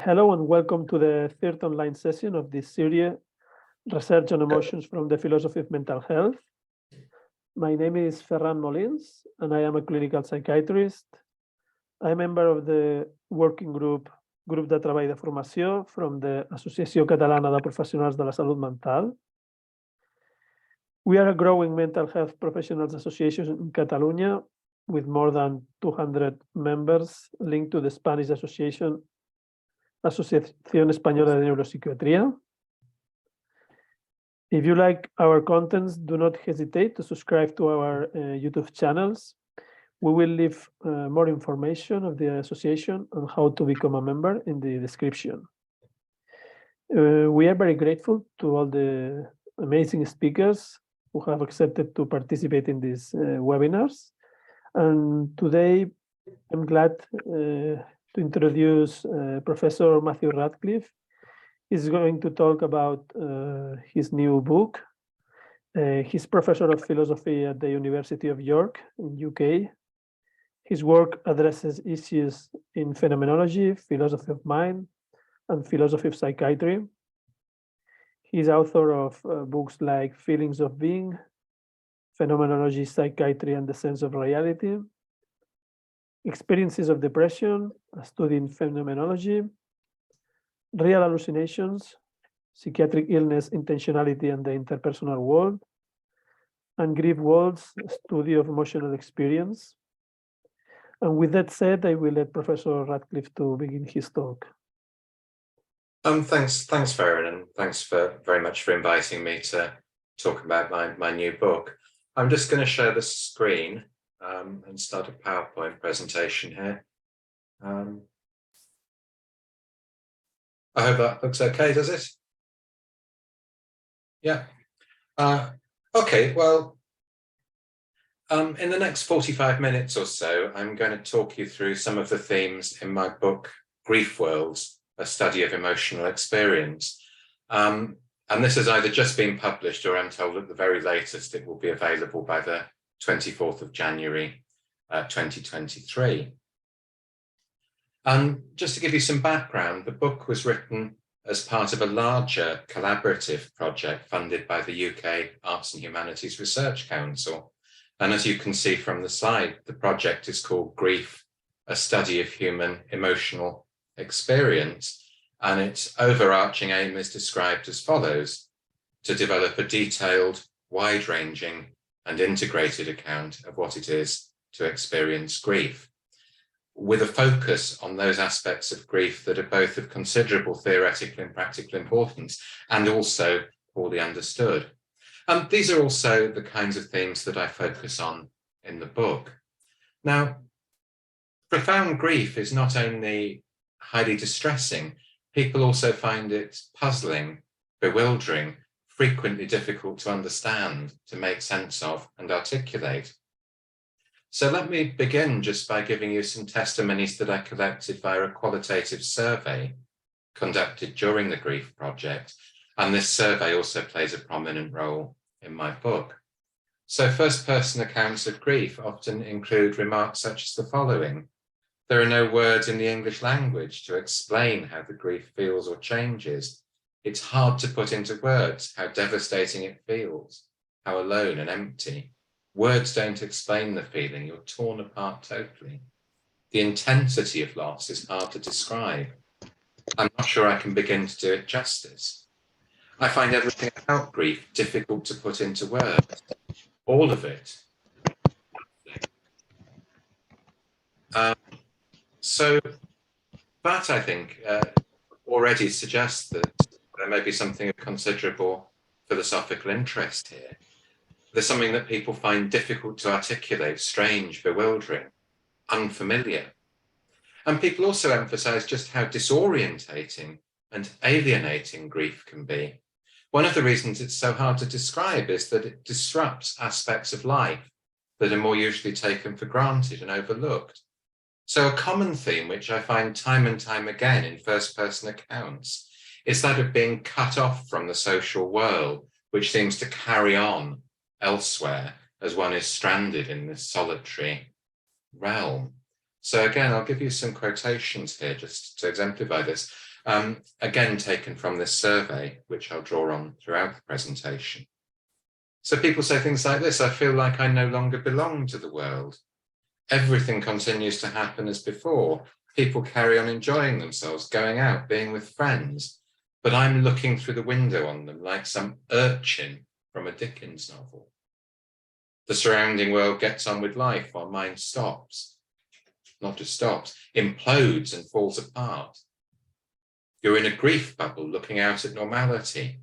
Hello and welcome to the third online session of this series, Research on Emotions from the Philosophy of Mental Health. My name is Ferran Molins and I am a clinical psychiatrist. I'm a member of the working group Grup de Treball de Formació from the Associació Catalana de Professionals de la Salut Mental. We are a growing mental health professionals association in Catalonia with more than 200 members linked to the Spanish Association Asociación Española de Neuropsiquiatría. If you like our contents, do not hesitate to subscribe to our YouTube channels. We will leave more information of the association on how to become a member in the description. We are very grateful to all the amazing speakers who have accepted to participate in these webinars. And today, I'm glad to introduce Professor Matthew Radcliffe. He's going to talk about his new book. He's professor of philosophy at the University of York in UK. His work addresses issues in phenomenology, philosophy of mind, and philosophy of psychiatry. He's author of books like Feelings of Being, Phenomenology, Psychiatry, and the Sense of Reality, Experiences of Depression, a study in phenomenology, Real Hallucinations, Psychiatric Illness, Intentionality, and the Interpersonal World, and Grief Worlds, a study of emotional experience. And with that said, I will let Professor Radcliffe to begin his talk. Thanks, Ferran, and thanks very much for inviting me to talk about my new book. I'm just going to share the screen and start a PowerPoint presentation here. I hope that looks okay, does it? Yeah. Okay, well, in the next 45 minutes or so, I'm going to talk you through some of the themes in my book, Grief Worlds, a study of emotional experience. And this has either just been published or I'm told at the very latest it will be available by the 24th of January, 2023. And just to give you some background, the book was written as part of a larger collaborative project funded by the UK Arts and Humanities Research Council. And as you can see from the slide, the project is called Grief, a Study of Human Emotional Experience. And its overarching aim is described as follows: to develop a detailed, wide-ranging, and integrated account of what it is to experience grief, with a focus on those aspects of grief that are both of considerable theoretical and practical importance and also poorly understood. These are also the kinds of themes that I focus on in the book. Now, profound grief is not only highly distressing, people also find it puzzling, bewildering, frequently difficult to understand, to make sense of, and articulate. So let me begin just by giving you some testimonies that I collected via a qualitative survey conducted during the Grief Project. And this survey also plays a prominent role in my book. So first-person accounts of grief often include remarks such as the following: there are no words in the English language to explain how the grief feels or changes. It's hard to put into words how devastating it feels, how alone and empty. Words don't explain the feeling, you're torn apart totally. The intensity of loss is hard to describe. I'm not sure I can begin to do it justice. I find everything about grief difficult to put into words, all of it. So that, I think, already suggests that there may be something of considerable philosophical interest here. There's something that people find difficult to articulate, strange, bewildering, unfamiliar. And people also emphasize just how disorientating and alienating grief can be. One of the reasons it's so hard to describe is that it disrupts aspects of life that are more usually taken for granted and overlooked. So a common theme, which I find time and time again in first-person accounts, is that of being cut off from the social world, which seems to carry on elsewhere as one is stranded in this solitary realm. So again, I'll give you some quotations here just to exemplify this. again taken from this survey, which I'll draw on throughout the presentation. So people say things like this: I feel like I no longer belong to the world. Everything continues to happen as before. People carry on enjoying themselves, going out, being with friends, but I'm looking through the window on them like some urchin from a Dickens novel. The surrounding world gets on with life while mine stops. Not just stops, implodes and falls apart. You're in a grief bubble looking out at normality.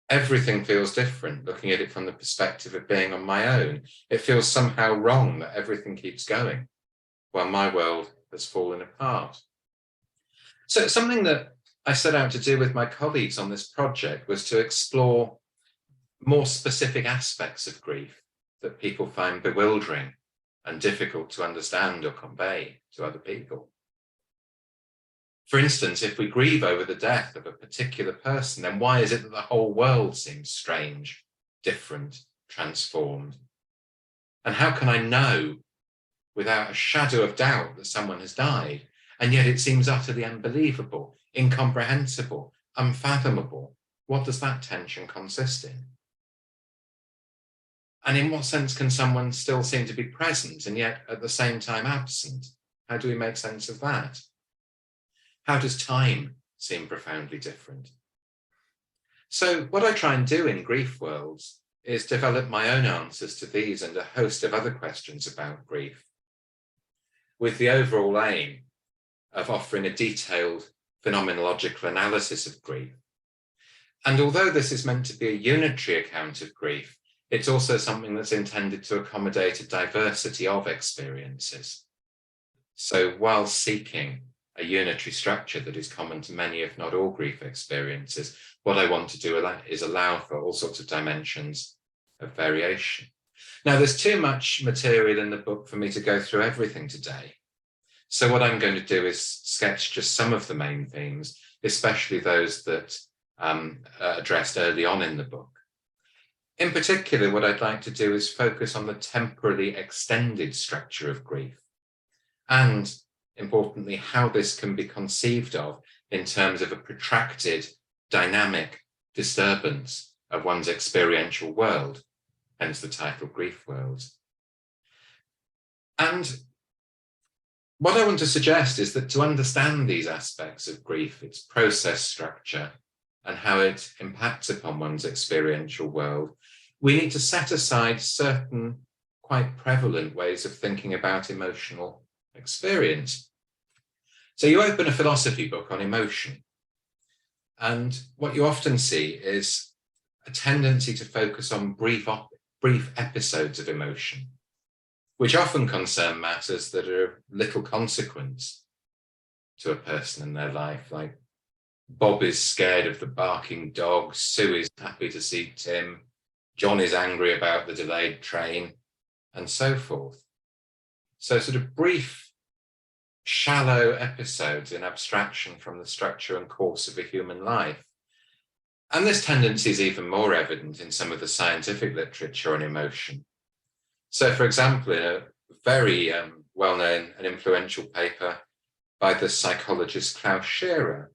Everything feels different looking at it from the perspective of being on my own. It feels somehow wrong that everything keeps going while my world has fallen apart. So something that I set out to do with my colleagues on this project was to explore more specific aspects of grief that people find bewildering and difficult to understand or convey to other people. For instance, if we grieve over the death of a particular person, then why is it that the whole world seems strange, different, transformed? And how can I know without a shadow of doubt that someone has died, and yet it seems utterly unbelievable, incomprehensible, unfathomable? What does that tension consist in? And in what sense can someone still seem to be present and yet at the same time absent? How do we make sense of that? How does time seem profoundly different? So what I try and do in Grief Worlds is develop my own answers to these and a host of other questions about grief, with the overall aim of offering a detailed phenomenological analysis of grief. And although this is meant to be a unitary account of grief, it's also something that's intended to accommodate a diversity of experiences. So while seeking a unitary structure that is common to many, if not all, grief experiences, what I want to do is allow for all sorts of dimensions of variation. Now, there's too much material in the book for me to go through everything today. So what I'm going to do is sketch just some of the main themes, especially those that are addressed early on in the book. In particular, what I'd like to do is focus on the temporally extended structure of grief, and importantly, how this can be conceived of in terms of a protracted, dynamic disturbance of one's experiential world, hence the title Grief Worlds. And what I want to suggest is that to understand these aspects of grief, its process structure, and how it impacts upon one's experiential world, we need to set aside certain quite prevalent ways of thinking about emotional experience. So you open a philosophy book on emotion, and what you often see is a tendency to focus on brief episodes of emotion, which often concern matters that are of little consequence to a person in their life, like Bob is scared of the barking dog, Sue is happy to see Tim, John is angry about the delayed train, and so forth. So sort of brief, shallow episodes in abstraction from the structure and course of a human life. And this tendency is even more evident in some of the scientific literature on emotion. So, for example, in a very well-known and influential paper by the psychologist Klaus Scherer,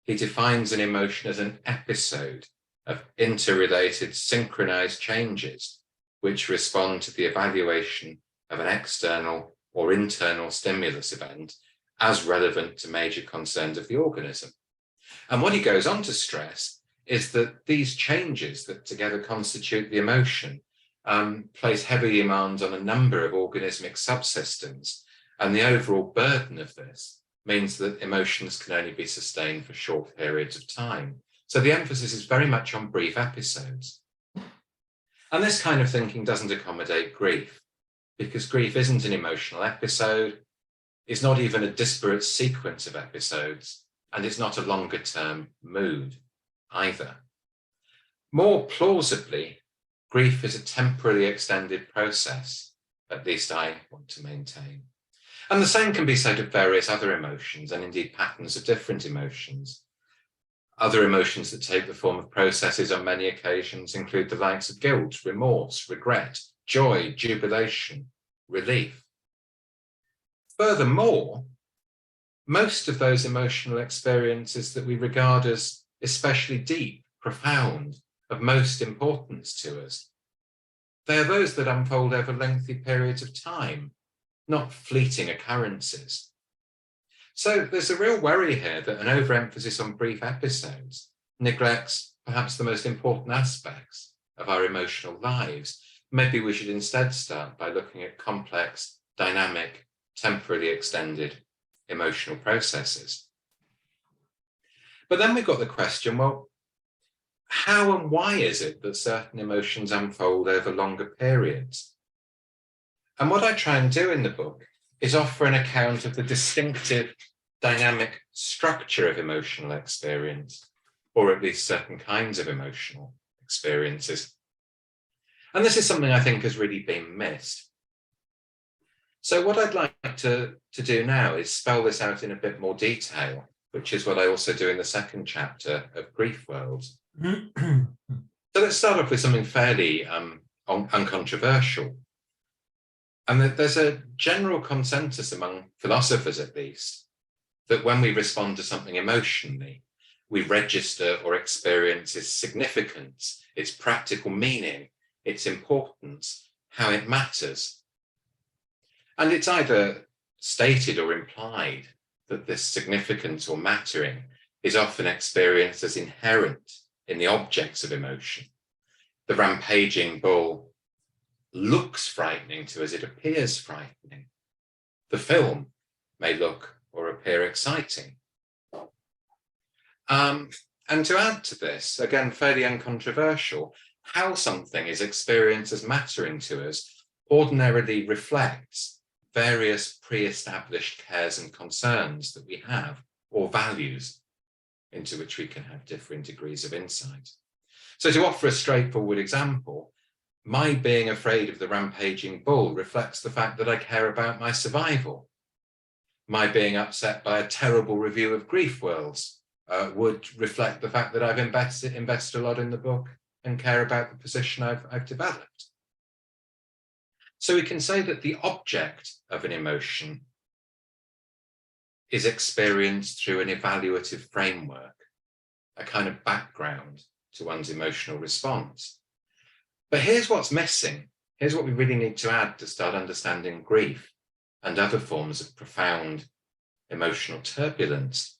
he defines an emotion as an episode of interrelated synchronized changes which respond to the evaluation of an external or internal stimulus event as relevant to major concerns of the organism. And what he goes on to stress is that these changes that together constitute the emotion place heavy demands on a number of organismic subsystems, and the overall burden of this means that emotions can only be sustained for short periods of time. So the emphasis is very much on brief episodes. And this kind of thinking doesn't accommodate grief, because grief isn't an emotional episode, it's not even a disparate sequence of episodes, and it's not a longer term mood either. More plausibly, grief is a temporally extended process, at least I want to maintain. And the same can be said of various other emotions, and indeed patterns of different emotions. Other emotions that take the form of processes on many occasions include the likes of guilt, remorse, regret, joy, jubilation, relief. Furthermore, most of those emotional experiences that we regard as especially deep, profound, of most importance to us, they are those that unfold over lengthy periods of time, not fleeting occurrences. So there's a real worry here that an overemphasis on brief episodes neglects perhaps the most important aspects of our emotional lives. Maybe we should instead start by looking at complex, dynamic, temporally extended emotional processes. But then we've got the question, well, how and why is it that certain emotions unfold over longer periods? And what I try and do in the book is offer an account of the distinctive, dynamic structure of emotional experience, or at least certain kinds of emotional experiences. And this is something I think has really been missed. So what I'd like to do now is spell this out in a bit more detail, which is what I also do in the second chapter of Grief Worlds. So let's start off with something fairly uncontroversial. And that there's a general consensus among philosophers, at least, that when we respond to something emotionally, we register or experience its significance, its practical meaning, its importance, how it matters. And it's either stated or implied that this significance or mattering is often experienced as inherent in the objects of emotion. The rampaging bull looks frightening to us, it appears frightening. The film may look or appear exciting. And to add to this, again, fairly uncontroversial, how something is experienced as mattering to us ordinarily reflects various pre-established cares and concerns that we have, or values, into which we can have different degrees of insight. So to offer a straightforward example, my being afraid of the rampaging bull reflects the fact that I care about my survival. My being upset by a terrible review of Grief Worlds would reflect the fact that I've invested a lot in the book and care about the position I've developed. So we can say that the object of an emotion is experienced through an evaluative framework, a kind of background to one's emotional response. But here's what's missing. Here's what we really need to add to start understanding grief and other forms of profound emotional turbulence.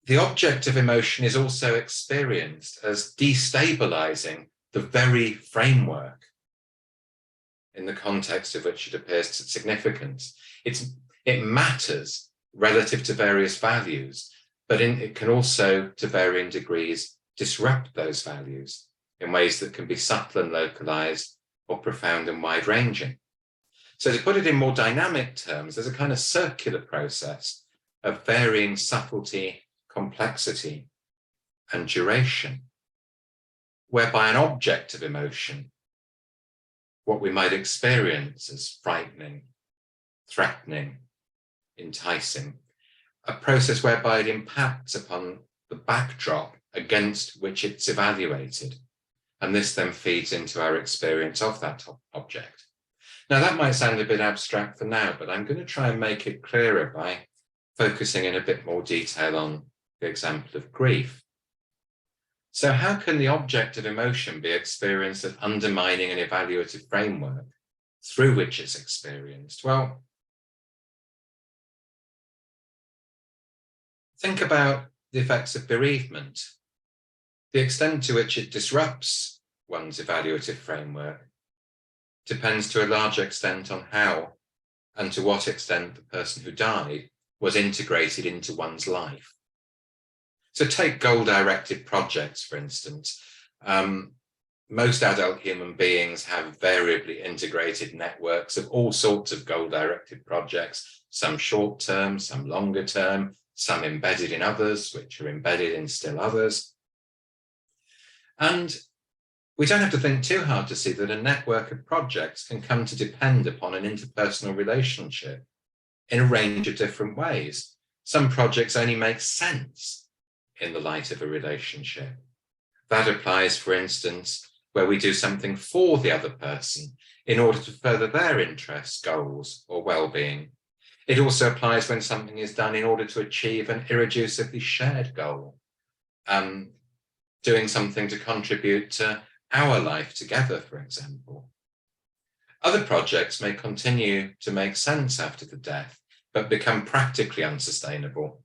The object of emotion is also experienced as destabilizing the very framework in the context of which it appears to significance. It matters relative to various values, but it can also, to varying degrees, disrupt those values in ways that can be subtle and localized or profound and wide-ranging. So to put it in more dynamic terms, there's a kind of circular process of varying subtlety, complexity, and duration, whereby an object of emotion, what we might experience as frightening, threatening, enticing, a process whereby it impacts upon the backdrop against which it's evaluated. And this then feeds into our experience of that object. Now, that might sound a bit abstract for now, but I'm going to try and make it clearer by focusing in a bit more detail on the example of grief. So how can the object of emotion be experienced as undermining an evaluative framework through which it's experienced? Well, think about the effects of bereavement. The extent to which it disrupts one's evaluative framework depends to a large extent on how and to what extent the person who died was integrated into one's life. So take goal-directed projects, for instance. Most adult human beings have variably integrated networks of all sorts of goal-directed projects, some short-term, some longer-term, some embedded in others, which are embedded in still others. And we don't have to think too hard to see that a network of projects can come to depend upon an interpersonal relationship in a range of different ways. Some projects only make sense in the light of a relationship. That applies, for instance, where we do something for the other person in order to further their interests, goals, or well-being. It also applies when something is done in order to achieve an irreducibly shared goal, doing something to contribute to our life together, for example. Other projects may continue to make sense after the death, but become practically unsustainable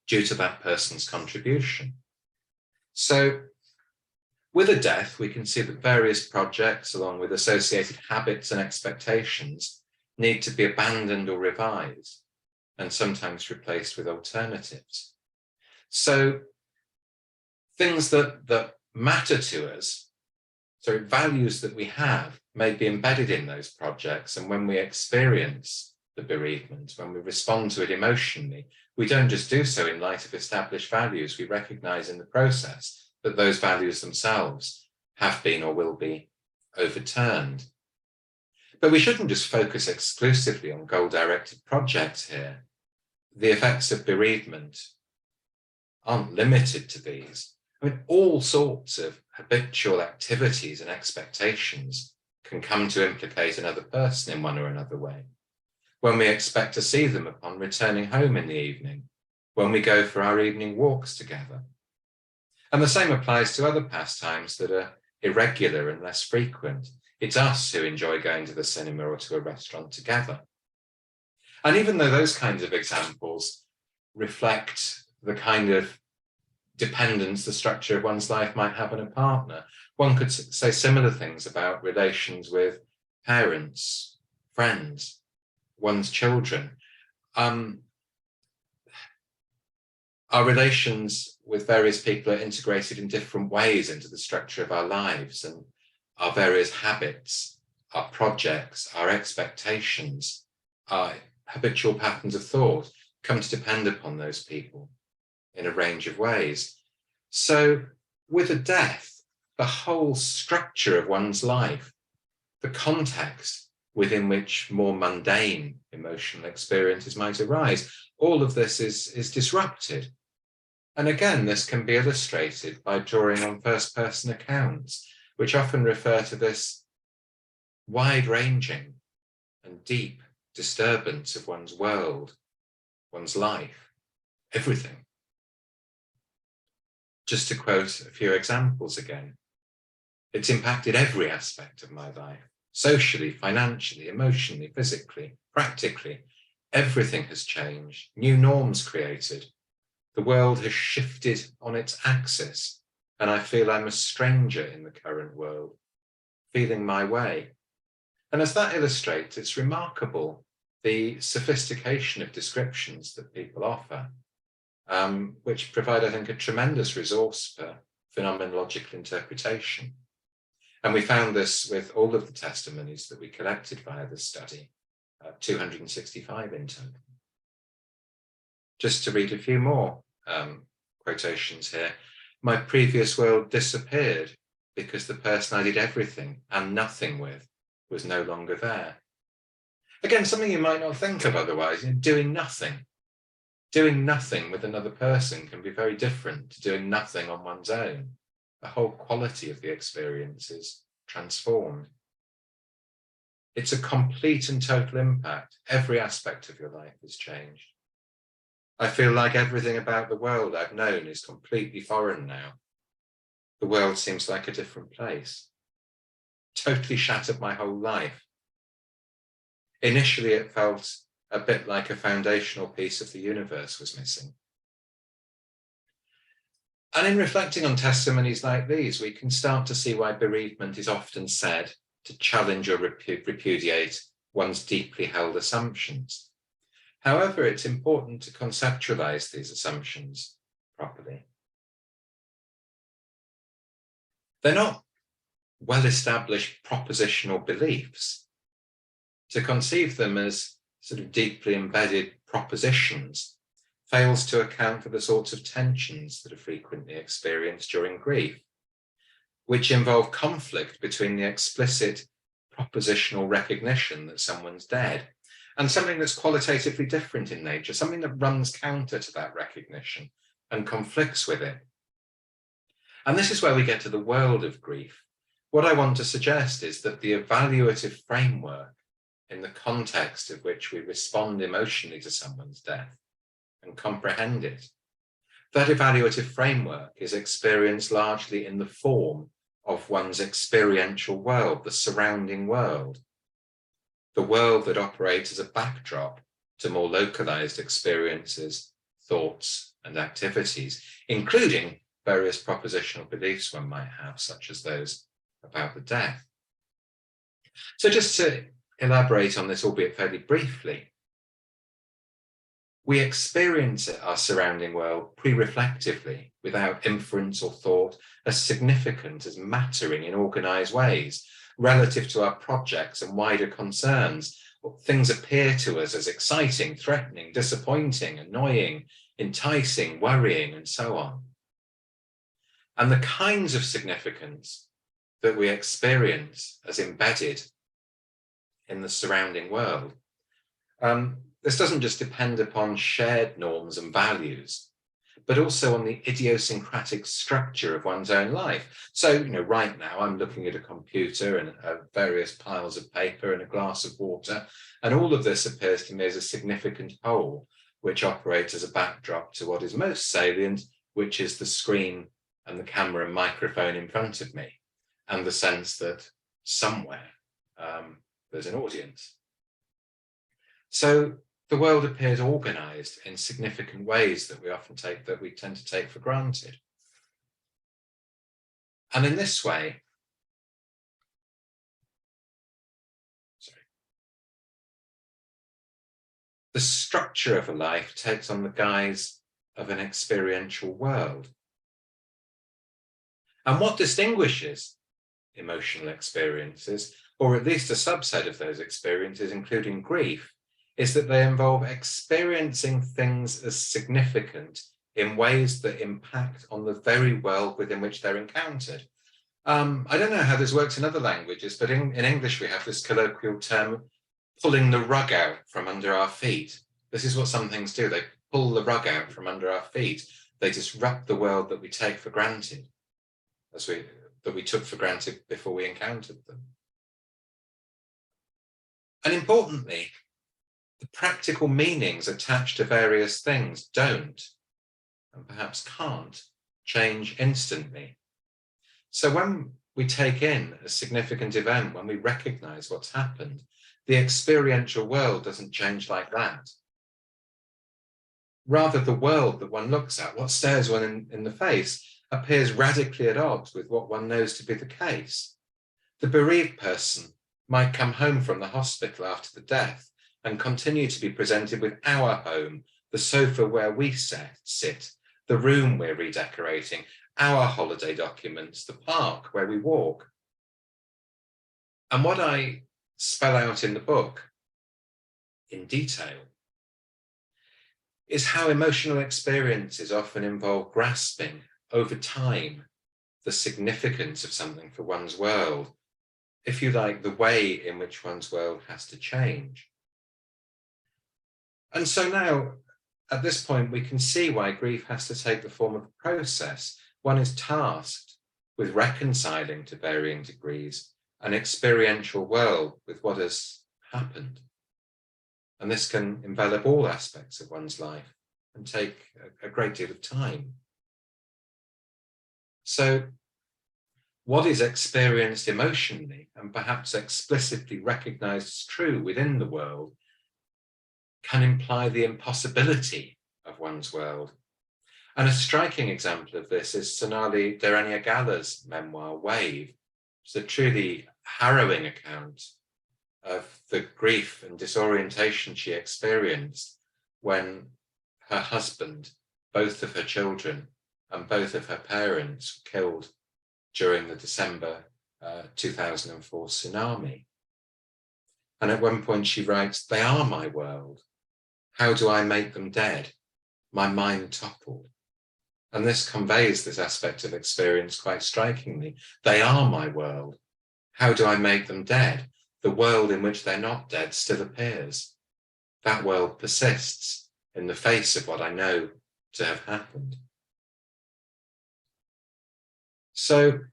due to that person's contribution. So with a death, we can see that various projects, along with associated habits and expectations, need to be abandoned or revised, and sometimes replaced with alternatives. So things that matter to us, so values that we have, may be embedded in those projects. And when we experience the bereavement, when we respond to it emotionally, we don't just do so in light of established values. We recognize in the process that those values themselves have been or will be overturned. But we shouldn't just focus exclusively on goal-directed projects here. The effects of bereavement aren't limited to these. I mean, all sorts of habitual activities and expectations can come to implicate another person in one or another way. When we expect to see them upon returning home in the evening, when we go for our evening walks together. And the same applies to other pastimes that are irregular and less frequent. It's us who enjoy going to the cinema or to a restaurant together. And even though those kinds of examples reflect the kind of dependence the structure of one's life might have on a partner, one could say similar things about relations with parents, friends, one's children. Our relations with various people are integrated in different ways into the structure of our lives, and our various habits, our projects, our expectations, our habitual patterns of thought come to depend upon those people in a range of ways. So with a death, the whole structure of one's life, the context within which more mundane emotional experiences might arise, all of this is disrupted. And again, this can be illustrated by drawing on first-person accounts, which often refer to this wide-ranging and deep disturbance of one's world, one's life, everything. Just to quote a few examples again, it's impacted every aspect of my life, socially, financially, emotionally, physically, practically. Everything has changed, new norms created. The world has shifted on its axis, and I feel I'm a stranger in the current world, feeling my way. And as that illustrates, it's remarkable the sophistication of descriptions that people offer, which provide, I think, a tremendous resource for phenomenological interpretation. And we found this with all of the testimonies that we collected via this study, 265 in total. Just to read a few more quotations here. My previous world disappeared because the person I did everything and nothing with was no longer there. Again, something you might not think of otherwise, doing nothing. Doing nothing with another person can be very different to doing nothing on one's own. The whole quality of the experience is transformed. It's a complete and total impact. Every aspect of your life has changed. I feel like everything about the world I've known is completely foreign now. The world seems like a different place. Totally shattered my whole life. Initially, it felt a bit like a foundational piece of the universe was missing. And in reflecting on testimonies like these, we can start to see why bereavement is often said to challenge or repudiate one's deeply held assumptions. However, it's important to conceptualize these assumptions properly. They're not well-established propositional beliefs. To conceive them as sort of deeply embedded propositions fails to account for the sorts of tensions that are frequently experienced during grief, which involve conflict between the explicit propositional recognition that someone's dead and something that's qualitatively different in nature, something that runs counter to that recognition and conflicts with it. And this is where we get to the world of grief. What I want to suggest is that the evaluative framework in the context of which we respond emotionally to someone's death and comprehend it. That evaluative framework is experienced largely in the form of one's experiential world, the surrounding world, the world that operates as a backdrop to more localized experiences, thoughts, and activities, including various propositional beliefs one might have, such as those about the death. So just to elaborate on this, albeit fairly briefly, we experience our surrounding world pre-reflectively, without inference or thought, as significant, as mattering in organized ways, relative to our projects and wider concerns. Things appear to us as exciting, threatening, disappointing, annoying, enticing, worrying, and so on. And the kinds of significance that we experience as embedded in the surrounding world, this doesn't just depend upon shared norms and values, but also on the idiosyncratic structure of one's own life. So, right now I'm looking at a computer and various piles of paper and a glass of water, and all of this appears to me as a significant whole, which operates as a backdrop to what is most salient, which is the screen and the camera and microphone in front of me, and the sense that somewhere there's an audience. So the world appears organized in significant ways that we tend to take for granted. And in this way, the structure of a life takes on the guise of an experiential world. And what distinguishes emotional experiences, or at least a subset of those experiences, including grief, is that they involve experiencing things as significant in ways that impact on the very world within which they're encountered. I don't know how this works in other languages, but in English we have this colloquial term, pulling the rug out from under our feet. This is what some things do. They pull the rug out from under our feet. They disrupt the world that we take for granted, that we took for granted before we encountered them. And importantly, the practical meanings attached to various things don't, and perhaps can't, change instantly. So when we take in a significant event, when we recognize what's happened, the experiential world doesn't change like that. Rather, the world that one looks at, what stares one in the face, appears radically at odds with what one knows to be the case. The bereaved person might come home from the hospital after the death and continue to be presented with our home, the sofa where we sit, the room we're redecorating, our holiday documents, the park where we walk. And what I spell out in the book in detail is how emotional experiences often involve grasping over time the significance of something for one's world, if you like, the way in which one's world has to change. And so now, at this point, we can see why grief has to take the form of a process. One is tasked with reconciling to varying degrees an experiential world with what has happened. And this can envelop all aspects of one's life and take a great deal of time. So what is experienced emotionally and perhaps explicitly recognized as true within the world can imply the impossibility of one's world. And a striking example of this is Sonali Dharanyagala's memoir, Wave. It's a truly harrowing account of the grief and disorientation she experienced when her husband, both of her children, and both of her parents were killed during the December 2004 tsunami. And at one point she writes, "They are my world. How do I make them dead? My mind toppled." And this conveys this aspect of experience quite strikingly. They are my world. How do I make them dead? The world in which they're not dead still appears. That world persists in the face of what I know to have happened. So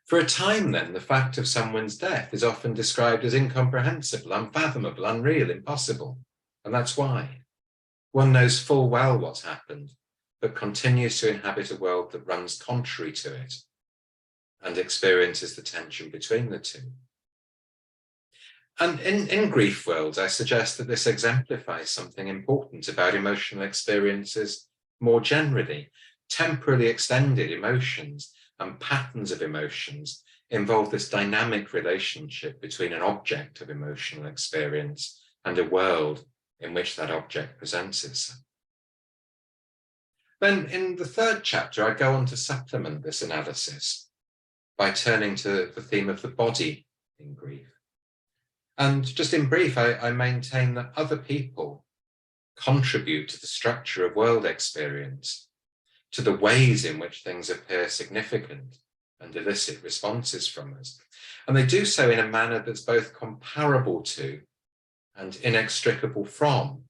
For a time then, the fact of someone's death is often described as incomprehensible, unfathomable, unreal, impossible. And that's why. One knows full well what's happened, but continues to inhabit a world that runs contrary to it and experiences the tension between the two. And in grief worlds, I suggest that this exemplifies something important about emotional experiences more generally. Temporally extended emotions and patterns of emotions involve this dynamic relationship between an object of emotional experience and a world in which that object presents itself. Then in the third chapter, I go on to supplement this analysis by turning to the theme of the body in grief. And just in brief, I maintain that other people contribute to the structure of world experience, to the ways in which things appear significant and elicit responses from us. And they do so in a manner that's both comparable to and inextricable from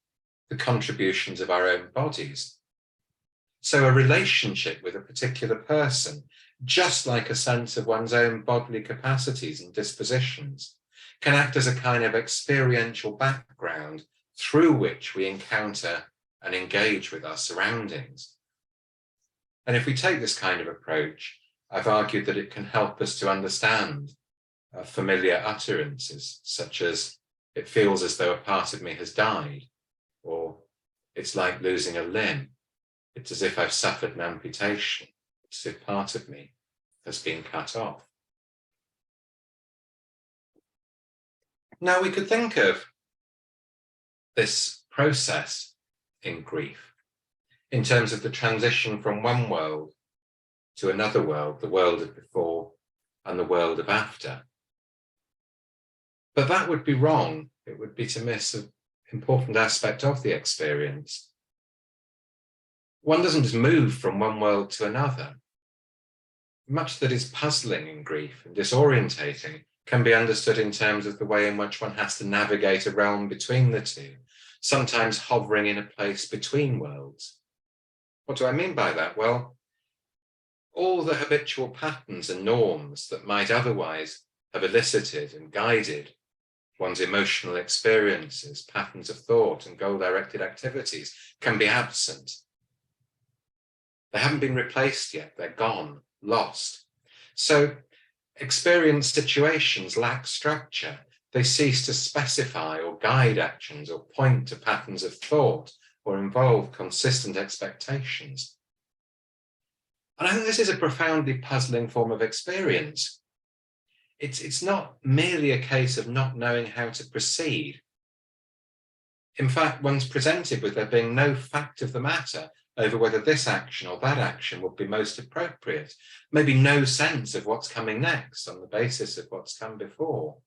the contributions of our own bodies. So a relationship with a particular person, just like a sense of one's own bodily capacities and dispositions, can act as a kind of experiential background through which we encounter and engage with our surroundings. And if we take this kind of approach, I've argued that it can help us to understand familiar utterances, such as, "It feels as though a part of me has died," or "It's like losing a limb. It's as if I've suffered an amputation. It's as if part of me has been cut off." Now, we could think of this process in grief in terms of the transition from one world to another world, the world of before and the world of after. But that would be wrong. It would be to miss an important aspect of the experience. One doesn't just move from one world to another. Much that is puzzling in grief and disorientating can be understood in terms of the way in which one has to navigate a realm between the two, sometimes hovering in a place between worlds. What do I mean by that? Well, all the habitual patterns and norms that might otherwise have elicited and guided one's emotional experiences, patterns of thought and goal-directed activities can be absent. They haven't been replaced yet, they're gone, lost. So experience situations lack structure. They cease to specify or guide actions or point to patterns of thought or involve consistent expectations. And I think this is a profoundly puzzling form of experience. It's not merely a case of not knowing how to proceed. In fact, one's presented with there being no fact of the matter over whether this action or that action would be most appropriate, maybe no sense of what's coming next on the basis of what's come before.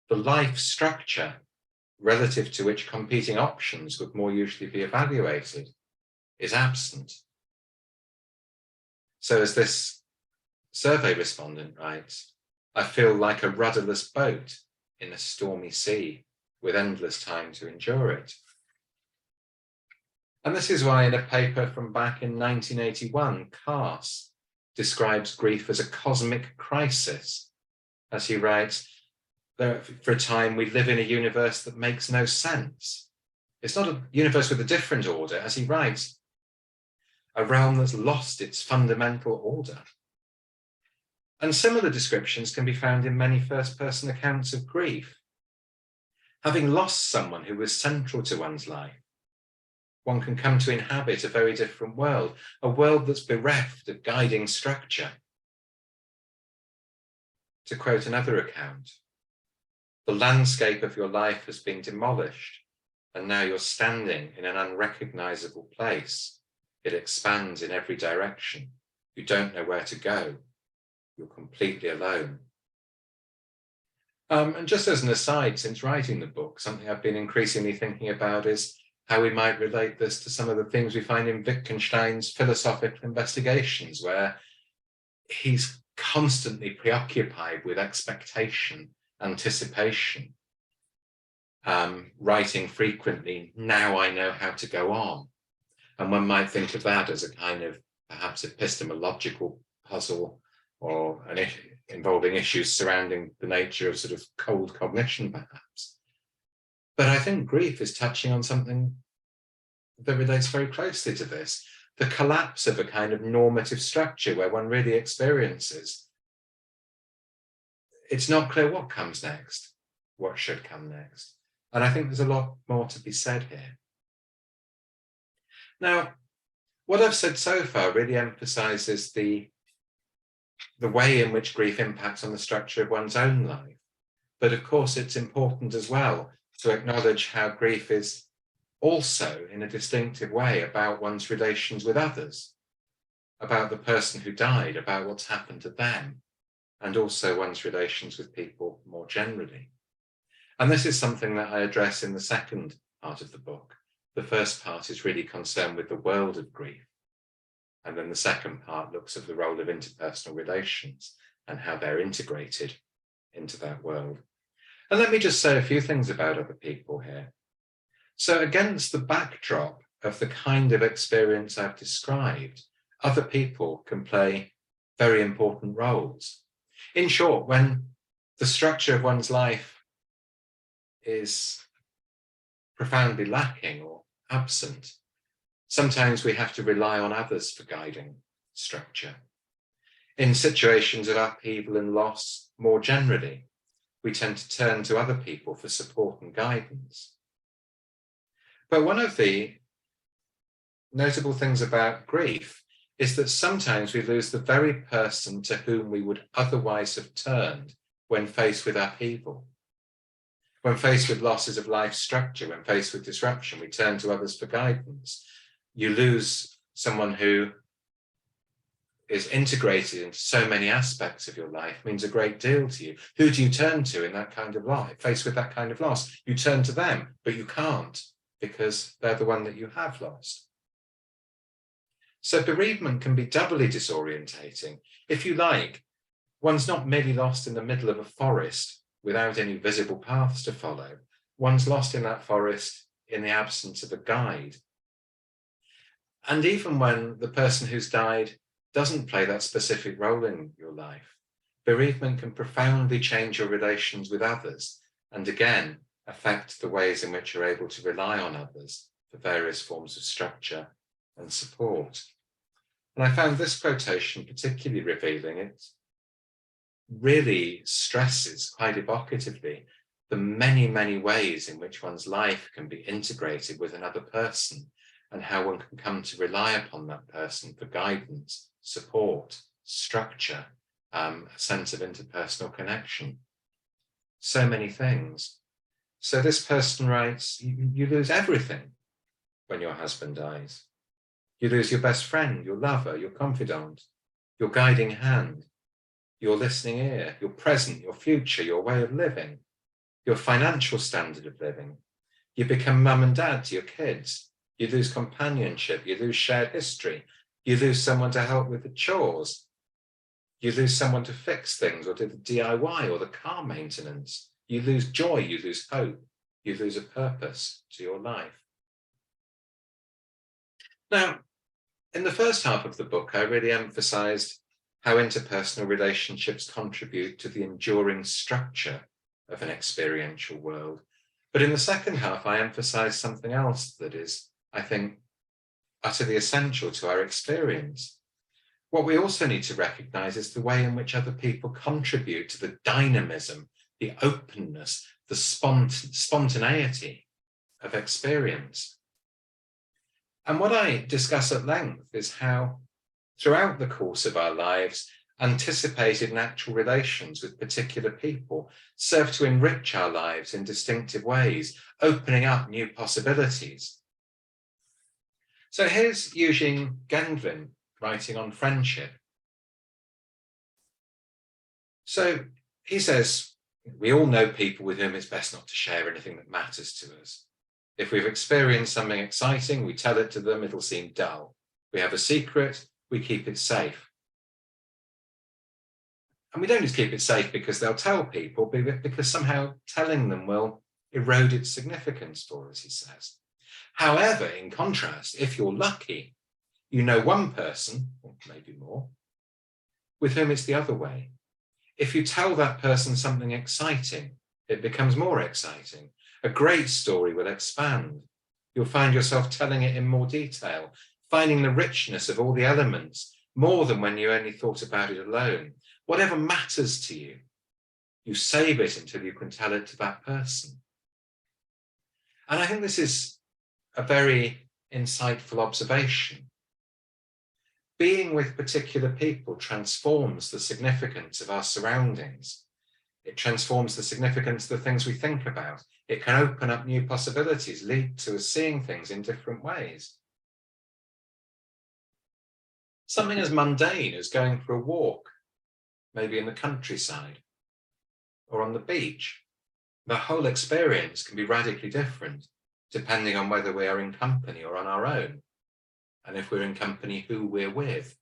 The life structure relative to which competing options would more usually be evaluated is absent. So as this survey respondent writes, "I feel like a rudderless boat in a stormy sea with endless time to endure it." And this is why in a paper from back in 1981, Kaas describes grief as a cosmic crisis. As he writes, "For a time we live in a universe that makes no sense. It's not a universe with a different order," as he writes, "a realm that's lost its fundamental order." And similar descriptions can be found in many first-person accounts of grief. Having lost someone who was central to one's life, one can come to inhabit a very different world, a world that's bereft of guiding structure. To quote another account, "The landscape of your life has been demolished, and now you're standing in an unrecognizable place. It expands in every direction. You don't know where to go. You're completely alone." And just as an aside, since writing the book, something I've been increasingly thinking about is how we might relate this to some of the things we find in Wittgenstein's philosophical investigations, where he's constantly preoccupied with expectation, anticipation, writing frequently, "Now I know how to go on." And one might think of that as a kind of perhaps epistemological puzzle or an issue involving issues surrounding the nature of sort of cold cognition, perhaps. But I think grief is touching on something that relates very closely to this, the collapse of a kind of normative structure where one really experiences it's not clear what comes next, what should come next. And I think there's a lot more to be said here. Now, what I've said so far really emphasizes the way in which grief impacts on the structure of one's own life. But of course, it's important as well to acknowledge how grief is also, in a distinctive way, about one's relations with others, about the person who died, about what's happened to them, and also one's relations with people more generally. And this is something that I address in the second part of the book. The first part is really concerned with the world of grief. And then the second part looks at the role of interpersonal relations and how they're integrated into that world. And let me just say a few things about other people here. So against the backdrop of the kind of experience I've described, other people can play very important roles. In short, when the structure of one's life is profoundly lacking or absent, sometimes we have to rely on others for guiding structure. In situations of upheaval and loss, more generally, we tend to turn to other people for support and guidance. But one of the notable things about grief is that sometimes we lose the very person to whom we would otherwise have turned when faced with upheaval. When faced with losses of life structure, when faced with disruption, we turn to others for guidance. You lose someone who is integrated into so many aspects of your life, means a great deal to you. Who do you turn to in that kind of life? Faced with that kind of loss, you turn to them, but you can't because they're the one that you have lost. So bereavement can be doubly disorientating. If you like, one's not merely lost in the middle of a forest without any visible paths to follow. One's lost in that forest in the absence of a guide. And even when the person who's died doesn't play that specific role in your life, bereavement can profoundly change your relations with others, and again, affect the ways in which you're able to rely on others for various forms of structure and support. And I found this quotation particularly revealing. It really stresses quite evocatively the many, many ways in which one's life can be integrated with another person and how one can come to rely upon that person for guidance, support, structure, a sense of interpersonal connection. So many things. So this person writes, you lose everything when your husband dies. You lose your best friend, your lover, your confidant, your guiding hand, your listening ear, your present, your future, your way of living, your financial standard of living. You become mum and dad to your kids. You lose companionship. You lose shared history. You lose someone to help with the chores. You lose someone to fix things or do the DIY or the car maintenance. You lose joy. You lose hope. You lose a purpose to your life. Now, in the first half of the book, I really emphasized how interpersonal relationships contribute to the enduring structure of an experiential world. But in the second half, I emphasized something else that is, I think, utterly essential to our experience. What we also need to recognize is the way in which other people contribute to the dynamism, the openness, the spontaneity of experience. And what I discuss at length is how, throughout the course of our lives, anticipated natural relations with particular people serve to enrich our lives in distinctive ways, opening up new possibilities. So here's Eugene Gendlin writing on friendship. So he says, we all know people with whom it's best not to share anything that matters to us. If we've experienced something exciting, we tell it to them, it'll seem dull. We have a secret, we keep it safe. And we don't just keep it safe because they'll tell people, but because somehow telling them will erode its significance for us, he says. However, in contrast, if you're lucky, you know one person, or maybe more, with whom it's the other way. If you tell that person something exciting, it becomes more exciting. A great story will expand. You'll find yourself telling it in more detail, finding the richness of all the elements, more than when you only thought about it alone. Whatever matters to you, you save it until you can tell it to that person. And I think this is a very insightful observation. Being with particular people transforms the significance of our surroundings. It transforms the significance of the things we think about. It can open up new possibilities, lead to us seeing things in different ways. Something as mundane as going for a walk, maybe in the countryside or on the beach. The whole experience can be radically different depending on whether we are in company or on our own, and if we're in company, who we're with.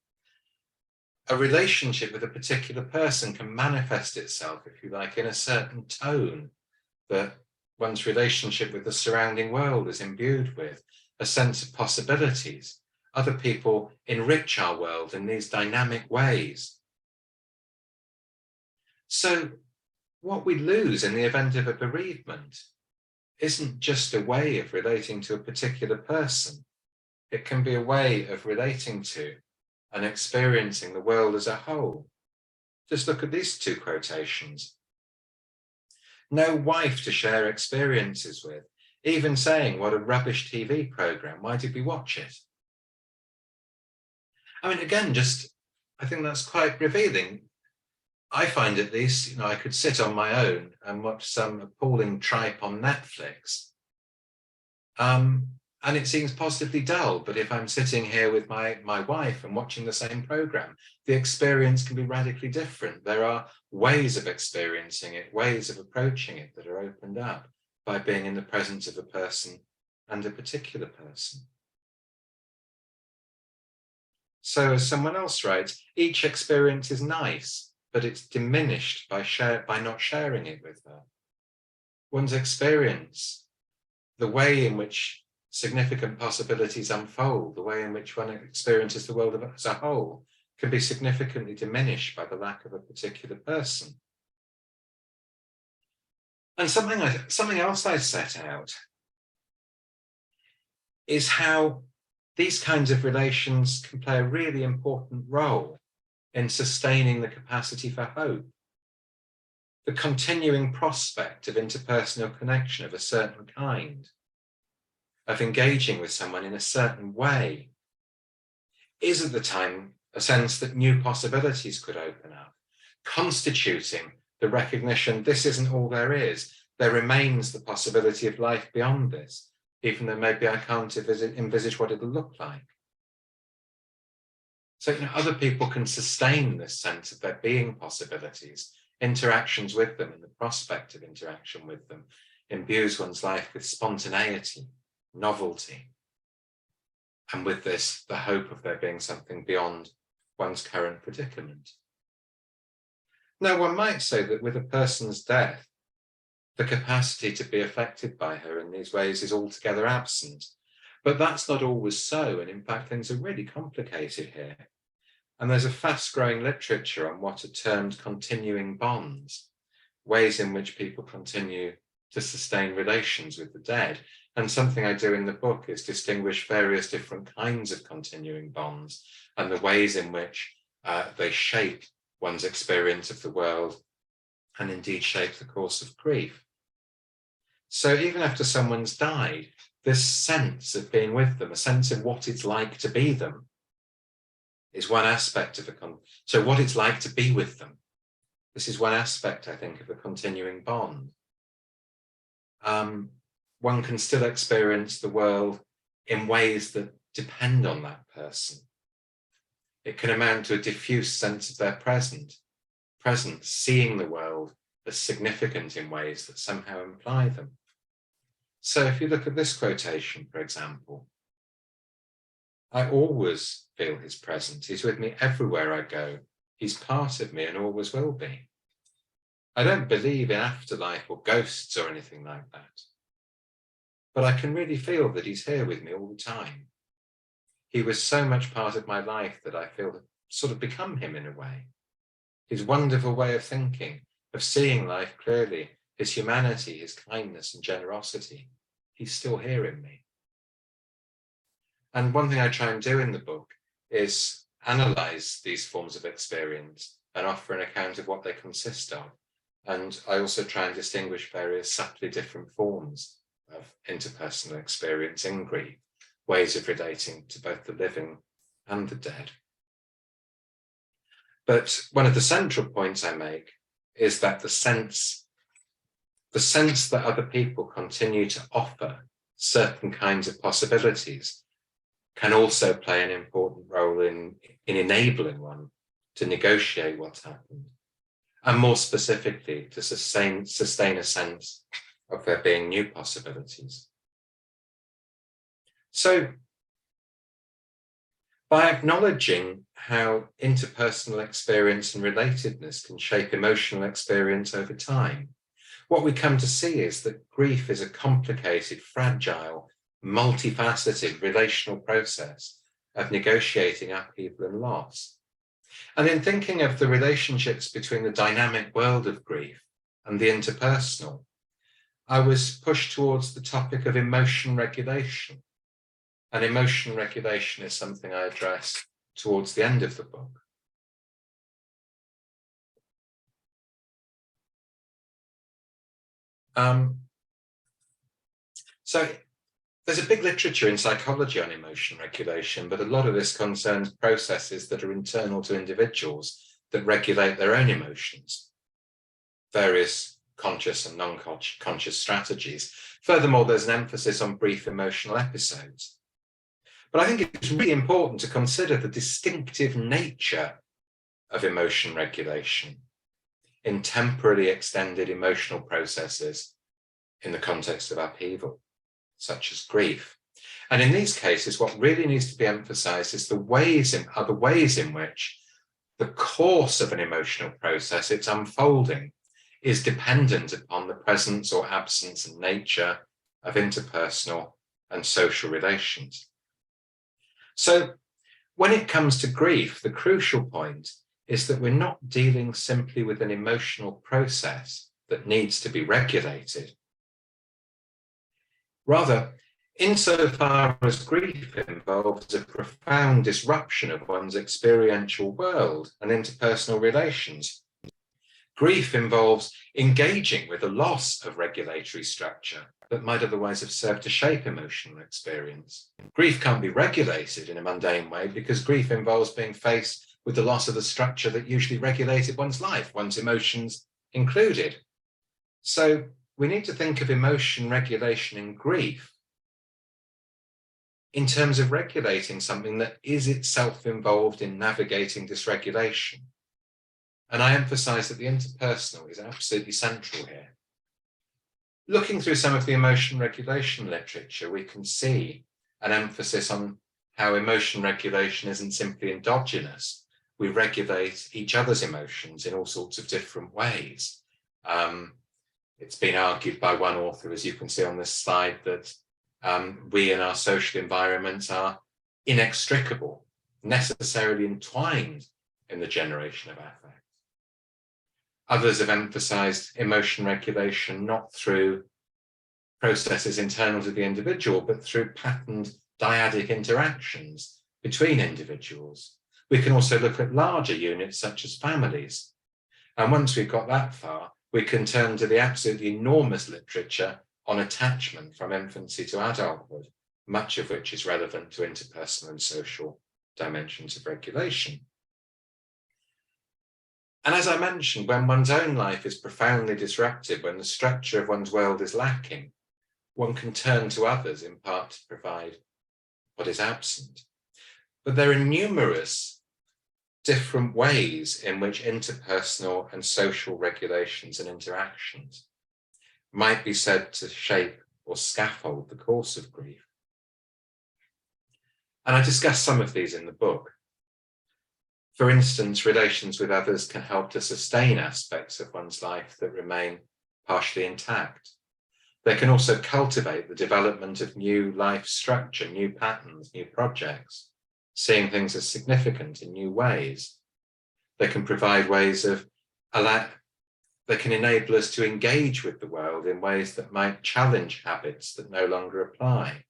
A relationship with a particular person can manifest itself, if you like, in a certain tone that one's relationship with the surrounding world is imbued with, a sense of possibilities. Other people enrich our world in these dynamic ways. So what we lose in the event of a bereavement isn't just a way of relating to a particular person. It can be a way of relating to and experiencing the world as a whole. Just look at these two quotations. No wife to share experiences with, even saying what a rubbish TV program, why did we watch it? I mean, again, I think that's quite revealing. I find at least, I could sit on my own and watch some appalling tripe on Netflix. And it seems positively dull, but if I'm sitting here with my wife and watching the same program, the experience can be radically different. There are ways of experiencing it, ways of approaching it that are opened up by being in the presence of a person and a particular person. So as someone else writes, each experience is nice, but it's diminished by not sharing it with her. One's experience, the way in which significant possibilities unfold, the way in which one experiences the world as a whole, can be significantly diminished by the lack of a particular person. And something else I set out is how these kinds of relations can play a really important role in sustaining the capacity for hope. The continuing prospect of interpersonal connection of a certain kind, of engaging with someone in a certain way, is at the time a sense that new possibilities could open up, constituting the recognition this isn't all there is. There remains the possibility of life beyond this, even though maybe I can't envisage what it'll look like. So other people can sustain this sense of there being possibilities, interactions with them, and the prospect of interaction with them imbues one's life with spontaneity, novelty, and with this, the hope of there being something beyond one's current predicament. Now, one might say that with a person's death, the capacity to be affected by her in these ways is altogether absent. But that's not always so, and in fact, things are really complicated here. And there's a fast-growing literature on what are termed continuing bonds, ways in which people continue to sustain relations with the dead. And something I do in the book is distinguish various different kinds of continuing bonds and the ways in which they shape one's experience of the world and indeed shape the course of grief. So even after someone's died, this sense of being with them, a sense of what it's like to be them, is one aspect of so what it's like to be with them. This is one aspect, I think, of a continuing bond. One can still experience the world in ways that depend on that person. It can amount to a diffuse sense of their presence, seeing the world as significant in ways that somehow imply them. So if you look at this quotation, for example, I always feel his presence. He's with me everywhere I go. He's part of me and always will be. I don't believe in afterlife or ghosts or anything like that. But I can really feel that he's here with me all the time. He was so much part of my life that I feel sort of become him in a way. his wonderful way of thinking, of seeing life clearly, his humanity, his kindness and generosity. He's still here in me. And one thing I try and do in the book is analyze these forms of experience and offer an account of what they consist of. And I also try and distinguish various subtly different forms of interpersonal experience in grief, ways of relating to both the living and the dead. But one of the central points I make is that the sense that other people continue to offer certain kinds of possibilities can also play an important role in enabling one to negotiate what's happened, and more specifically, to sustain a sense of there being new possibilities. So, by acknowledging how interpersonal experience and relatedness can shape emotional experience over time, what we come to see is that grief is a complicated, fragile, multifaceted relational process of negotiating upheaval and loss. And in thinking of the relationships between the dynamic world of grief and the interpersonal, I was pushed towards the topic of emotion regulation. And emotion regulation is something I address towards the end of the book. So there's a big literature in psychology on emotion regulation, but a lot of this concerns processes that are internal to individuals that regulate their own emotions, various conscious and non-conscious strategies. Furthermore, there's an emphasis on brief emotional episodes. But I think it's really important to consider the distinctive nature of emotion regulation in temporally extended emotional processes in the context of upheaval, such as grief. And in these cases, what really needs to be emphasized is the ways in which the course of an emotional process, its unfolding, is dependent upon the presence or absence and nature of interpersonal and social relations. So when it comes to grief, the crucial point is that we're not dealing simply with an emotional process that needs to be regulated. Rather, insofar as grief involves a profound disruption of one's experiential world and interpersonal relations, grief involves engaging with a loss of regulatory structure that might otherwise have served to shape emotional experience. Grief can't be regulated in a mundane way because grief involves being faced with the loss of the structure that usually regulated one's life, one's emotions included. So we need to think of emotion regulation in grief in terms of regulating something that is itself involved in navigating dysregulation. And I emphasize that the interpersonal is absolutely central here. Looking through some of the emotion regulation literature, we can see an emphasis on how emotion regulation isn't simply endogenous. We regulate each other's emotions in all sorts of different ways. It's been argued by one author, as you can see on this slide, that we in our social environments are inextricable, necessarily entwined in the generation of affect. Others have emphasized emotion regulation not through processes internal to the individual, but through patterned dyadic interactions between individuals. We can also look at larger units such as families. And once we've got that far, we can turn to the absolutely enormous literature on attachment from infancy to adulthood, much of which is relevant to interpersonal and social dimensions of regulation. And as I mentioned, when one's own life is profoundly disrupted, when the structure of one's world is lacking, one can turn to others in part to provide what is absent. But there are numerous different ways in which interpersonal and social regulations and interactions might be said to shape or scaffold the course of grief. And I discuss some of these in the book. For instance, relations with others can help to sustain aspects of one's life that remain partially intact. They can also cultivate the development of new life structure, new patterns, new projects, seeing things as significant in new ways. They can provide ways of they can enable us to engage with the world in ways that might challenge habits that no longer apply,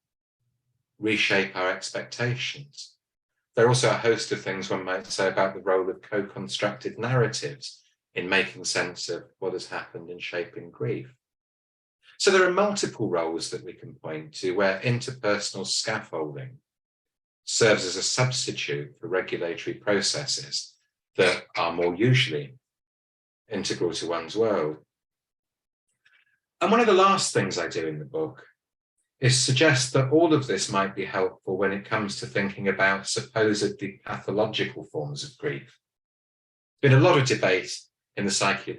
reshape our expectations. There are also a host of things one might say about the role of co-constructed narratives in making sense of what has happened in shaping grief. So there are multiple roles that we can point to where interpersonal scaffolding serves as a substitute for regulatory processes that are more usually integral to one's world. And one of the last things I do in the book is suggest that all of this might be helpful when it comes to thinking about supposedly pathological forms of grief. There's been a lot of debate in the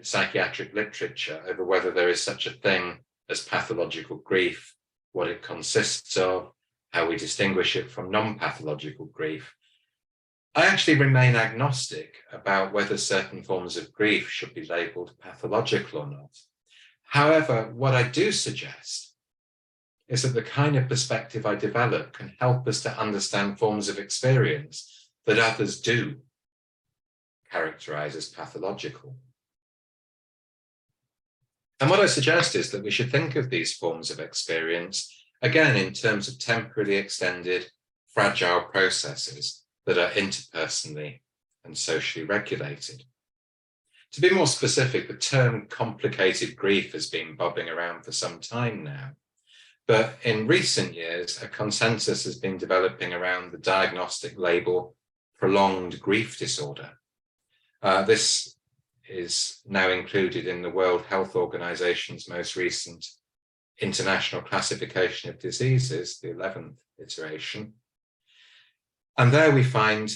psychiatric literature over whether there is such a thing as pathological grief, what it consists of, how we distinguish it from non-pathological grief. I actually remain agnostic about whether certain forms of grief should be labelled pathological or not. However, what I do suggest is that the kind of perspective I develop can help us to understand forms of experience that others do characterize as pathological. And what I suggest is that we should think of these forms of experience, again, in terms of temporally extended, fragile processes that are interpersonally and socially regulated. To be more specific, the term complicated grief has been bobbing around for some time now. But in recent years, a consensus has been developing around the diagnostic label prolonged grief disorder. This is now included in the World Health Organization's most recent International Classification of Diseases, the 11th iteration. And there we find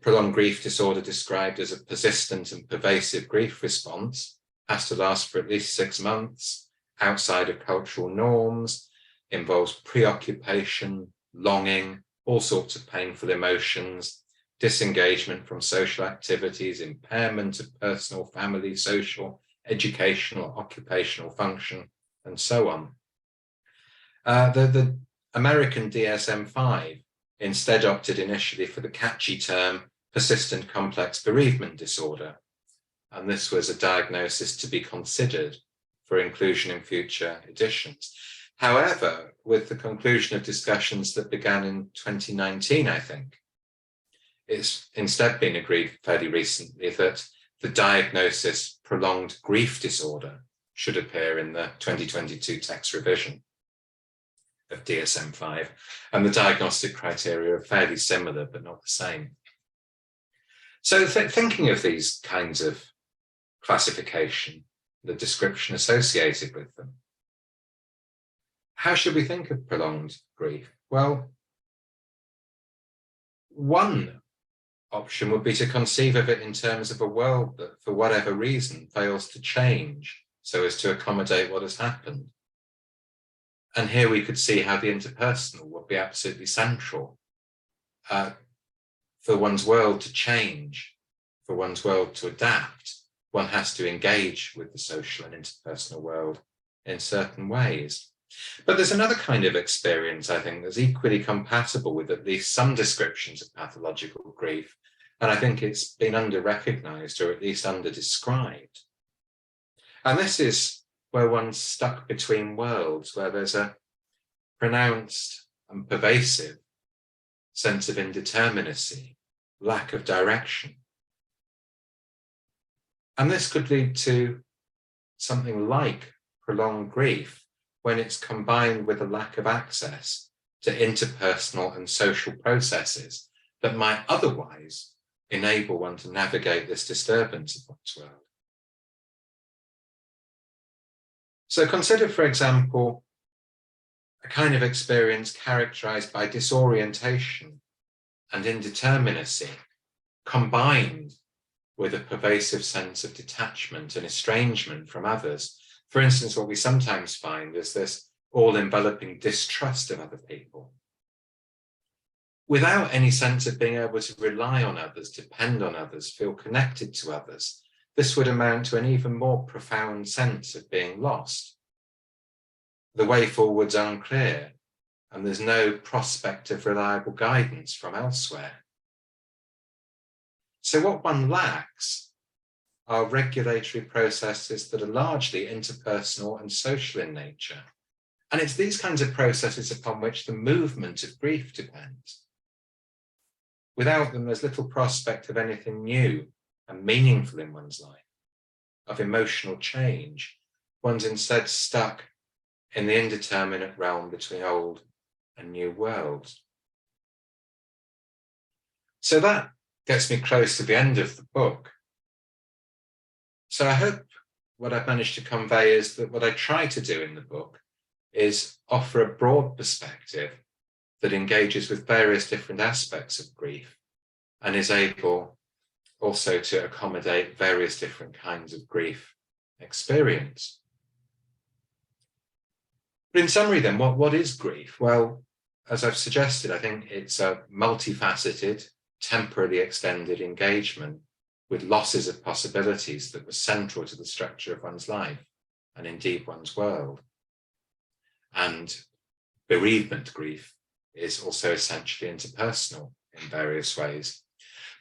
prolonged grief disorder described as a persistent and pervasive grief response, has to last for at least 6 months, outside of cultural norms, involves preoccupation, longing, all sorts of painful emotions, disengagement from social activities, impairment of personal, family, social, educational, occupational function, and so on. The American DSM-5 instead opted initially for the catchy term persistent complex bereavement disorder, and this was a diagnosis to be considered for inclusion in future editions. However, with the conclusion of discussions that began in 2019, I think, it's instead been agreed fairly recently that the diagnosis prolonged grief disorder should appear in the 2022 text revision of DSM-5, and the diagnostic criteria are fairly similar but not the same. So thinking of these kinds of classification, the description associated with them, how should we think of prolonged grief? Well, one option would be to conceive of it in terms of a world that, for whatever reason, fails to change so as to accommodate what has happened. And here we could see how the interpersonal would be absolutely central. For one's world to change, for one's world to adapt, one has to engage with the social and interpersonal world in certain ways. But there's another kind of experience, I think, that's equally compatible with at least some descriptions of pathological grief, and I think it's been under-recognized or at least under-described. And this is where one's stuck between worlds, where there's a pronounced and pervasive sense of indeterminacy, lack of direction. And this could lead to something like prolonged grief when it's combined with a lack of access to interpersonal and social processes that might otherwise enable one to navigate this disturbance of one's world. So consider, for example, a kind of experience characterized by disorientation and indeterminacy, combined with a pervasive sense of detachment and estrangement from others. For instance, what we sometimes find is this all-enveloping distrust of other people. Without any sense of being able to rely on others, depend on others, feel connected to others, this would amount to an even more profound sense of being lost. The way forward's unclear, and there's no prospect of reliable guidance from elsewhere. So what one lacks are regulatory processes that are largely interpersonal and social in nature. And it's these kinds of processes upon which the movement of grief depends. Without them, there's little prospect of anything new and meaningful in one's life, of emotional change. One's instead stuck in the indeterminate realm between old and new worlds. So that gets me close to the end of the book. So I hope what I've managed to convey is that what I try to do in the book is offer a broad perspective that engages with various different aspects of grief and is able also to accommodate various different kinds of grief experience. But in summary then, what is grief? Well, as I've suggested, I think it's a multifaceted, temporally extended engagement with losses of possibilities that were central to the structure of one's life and indeed one's world. And bereavement grief is also essentially interpersonal in various ways.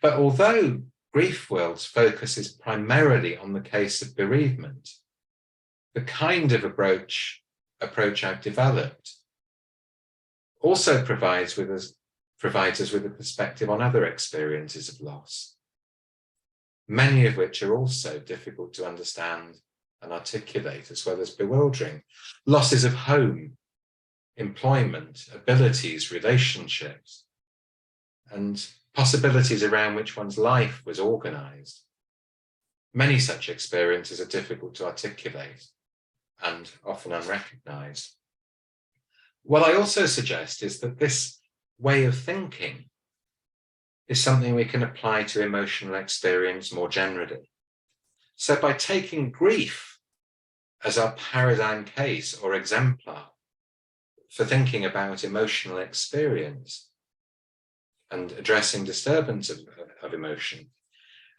But although Grief Worlds focuses primarily on the case of bereavement, the kind of approach I've developed also provides us with a perspective on other experiences of loss, many of which are also difficult to understand and articulate, as well as bewildering. Losses of home, employment, abilities, relationships, and possibilities around which one's life was organized. Many such experiences are difficult to articulate and often unrecognized. What I also suggest is that this way of thinking is something we can apply to emotional experience more generally. So by taking grief as our paradigm case or exemplar for thinking about emotional experience and addressing disturbance of emotion,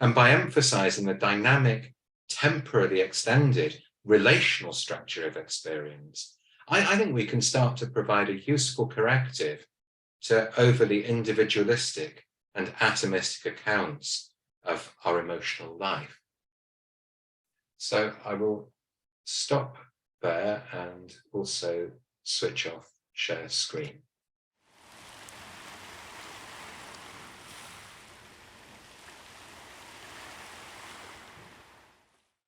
and by emphasizing the dynamic, temporally extended relational structure of experience, I think we can start to provide a useful corrective to overly individualistic and atomistic accounts of our emotional life. So I will stop there and also switch off share screen.